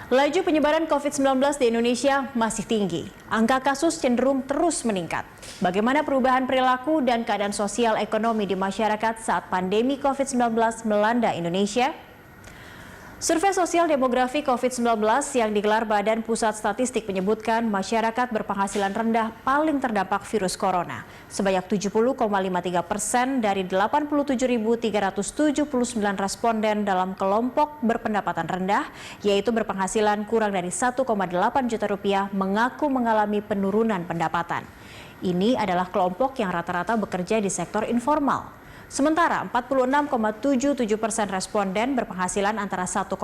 Laju penyebaran COVID-19 di Indonesia masih tinggi. Angka kasus cenderung terus meningkat. Bagaimana perubahan perilaku dan keadaan sosial ekonomi di masyarakat saat pandemi COVID-19 melanda Indonesia? Survei sosial demografi COVID-19 yang digelar Badan Pusat Statistik menyebutkan masyarakat berpenghasilan rendah paling terdampak virus corona. Sebanyak 70,53% dari 87.379 responden dalam kelompok berpendapatan rendah, yaitu berpenghasilan kurang dari 1,8 juta rupiah, mengaku mengalami penurunan pendapatan. Ini adalah kelompok yang rata-rata bekerja di sektor informal. Sementara 46,77% responden berpenghasilan antara 1,8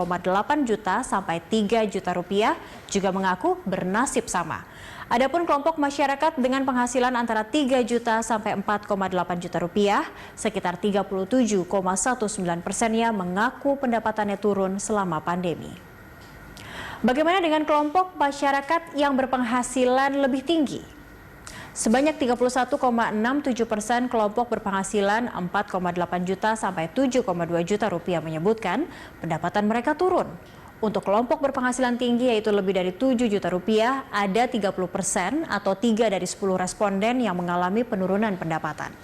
juta sampai 3 juta rupiah juga mengaku bernasib sama. Adapun kelompok masyarakat dengan penghasilan antara 3 juta sampai 4,8 juta rupiah, sekitar 37,19%-nya mengaku pendapatannya turun selama pandemi. Bagaimana dengan kelompok masyarakat yang berpenghasilan lebih tinggi? Sebanyak 31,67% kelompok berpenghasilan 4,8 juta sampai 7,2 juta rupiah menyebutkan pendapatan mereka turun. Untuk kelompok berpenghasilan tinggi yaitu lebih dari 7 juta rupiah, ada 30% atau 3 dari 10 responden yang mengalami penurunan pendapatan.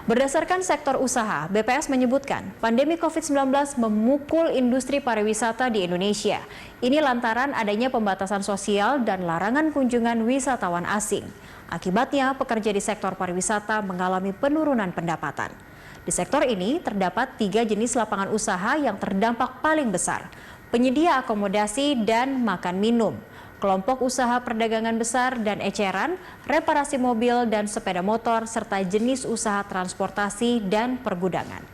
Berdasarkan sektor usaha, BPS menyebutkan pandemi COVID-19 memukul industri pariwisata di Indonesia. Ini lantaran adanya pembatasan sosial dan larangan kunjungan wisatawan asing. Akibatnya, pekerja di sektor pariwisata mengalami penurunan pendapatan. Di sektor ini terdapat 3 jenis lapangan usaha yang terdampak paling besar: penyedia akomodasi dan makan minum, kelompok usaha perdagangan besar dan eceran, reparasi mobil dan sepeda motor, serta jenis usaha transportasi dan pergudangan.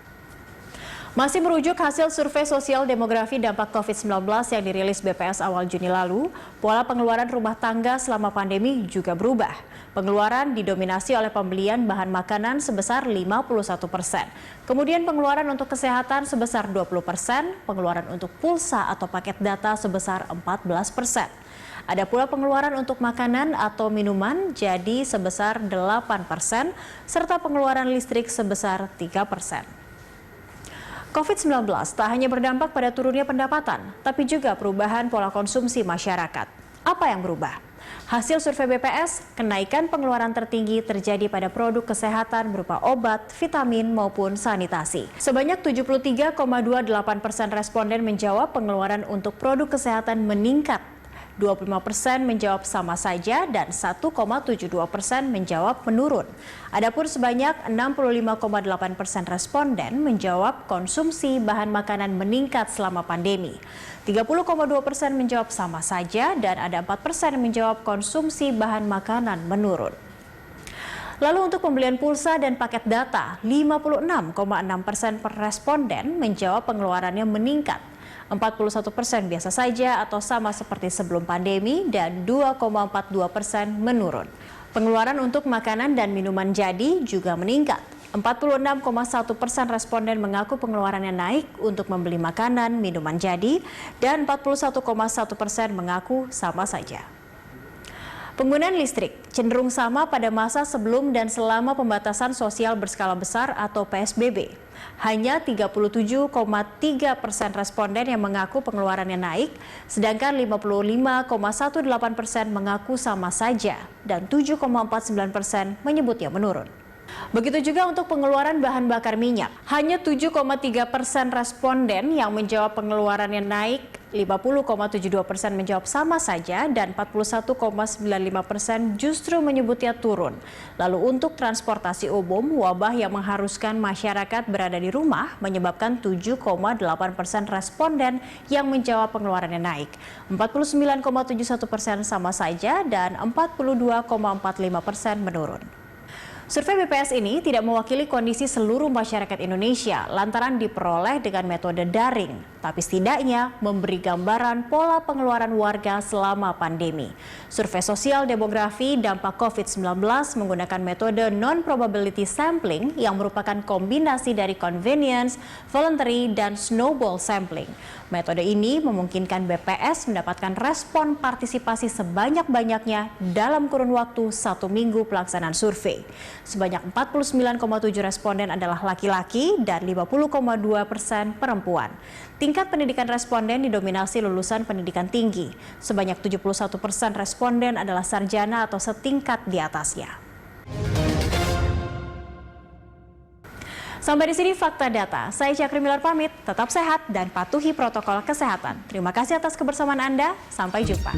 Masih merujuk hasil survei sosial demografi dampak COVID-19 yang dirilis BPS awal Juni lalu, pola pengeluaran rumah tangga selama pandemi juga berubah. Pengeluaran didominasi oleh pembelian bahan makanan sebesar 51%. Kemudian pengeluaran untuk kesehatan sebesar 20%, pengeluaran untuk pulsa atau paket data sebesar 14%. Ada pula pengeluaran untuk makanan atau minuman jadi sebesar 8%, serta pengeluaran listrik sebesar 3%. COVID-19 tak hanya berdampak pada turunnya pendapatan, tapi juga perubahan pola konsumsi masyarakat. Apa yang berubah? Hasil survei BPS, kenaikan pengeluaran tertinggi terjadi pada produk kesehatan berupa obat, vitamin, maupun sanitasi. Sebanyak 73,28% responden menjawab pengeluaran untuk produk kesehatan meningkat. 25% menjawab sama saja dan 1,72% menjawab menurun. Adapun sebanyak 65,8% responden menjawab konsumsi bahan makanan meningkat selama pandemi. 30,2% menjawab sama saja dan ada 4% menjawab konsumsi bahan makanan menurun. Lalu untuk pembelian pulsa dan paket data, 56,6% responden menjawab pengeluarannya meningkat. 41% biasa saja atau sama seperti sebelum pandemi dan 2,42% menurun. Pengeluaran untuk makanan dan minuman jadi juga meningkat. 46,1% responden mengaku pengeluarannya naik untuk membeli makanan, minuman jadi, dan 41,1% mengaku sama saja. Penggunaan listrik cenderung sama pada masa sebelum dan selama pembatasan sosial berskala besar atau PSBB. Hanya 37,3% responden yang mengaku pengeluarannya naik, sedangkan 55,18% mengaku sama saja dan 7,49% menyebutnya menurun. Begitu juga untuk pengeluaran bahan bakar minyak. Hanya 7,3% responden yang menjawab pengeluarannya naik, 50,72% menjawab sama saja, dan 41,95% justru menyebutnya turun. Lalu untuk transportasi umum, wabah yang mengharuskan masyarakat berada di rumah menyebabkan 7,8% responden yang menjawab pengeluarannya naik. 49,71% sama saja dan 42,45% menurun. Survei BPS ini tidak mewakili kondisi seluruh masyarakat Indonesia lantaran diperoleh dengan metode daring, tapi setidaknya memberi gambaran pola pengeluaran warga selama pandemi. Survei sosial demografi dampak COVID-19 menggunakan metode non-probability sampling yang merupakan kombinasi dari convenience, voluntary, dan snowball sampling. Metode ini memungkinkan BPS mendapatkan respon partisipasi sebanyak-banyaknya dalam kurun waktu 1 minggu pelaksanaan survei. Sebanyak 49,7% responden adalah laki-laki dan 50,2% perempuan. Tingkat pendidikan responden didominasi lulusan pendidikan tinggi. Sebanyak 71% responden adalah sarjana atau setingkat di atasnya. Sampai di sini fakta data. Saya Cakri Milar pamit, tetap sehat dan patuhi protokol kesehatan. Terima kasih atas kebersamaan Anda. Sampai jumpa.